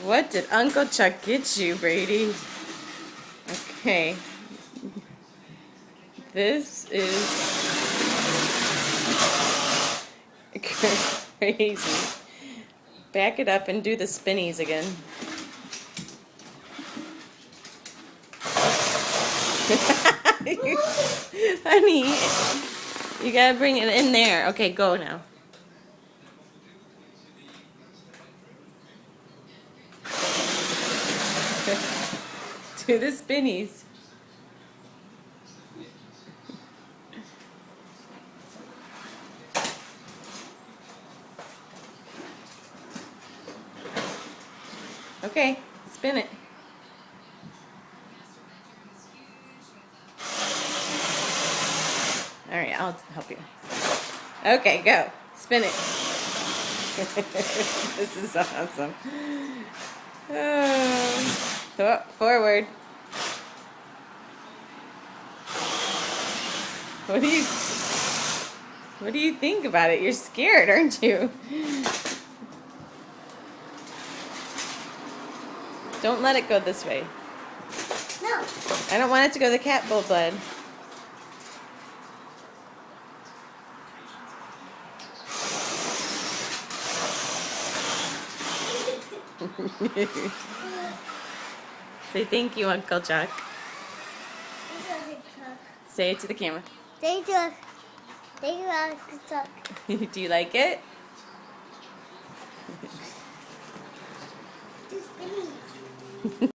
What did Uncle Chuck get you, Brady? Okay. This is crazy. Back it up and do the spinnies again. Honey, you gotta bring it in there. Okay, go now. Do the spinnies. Okay, spin it. Alright, I'll help you. Okay, go. Spin it. This is awesome. Oh, forward. What do you think about it? You're scared, aren't you? Don't let it go this way. No. I don't want it to go the cat bull blood. Say thank you, Uncle Chuck. Say it to the camera. Thank you. Thank you, Uncle Chuck. Do you like it?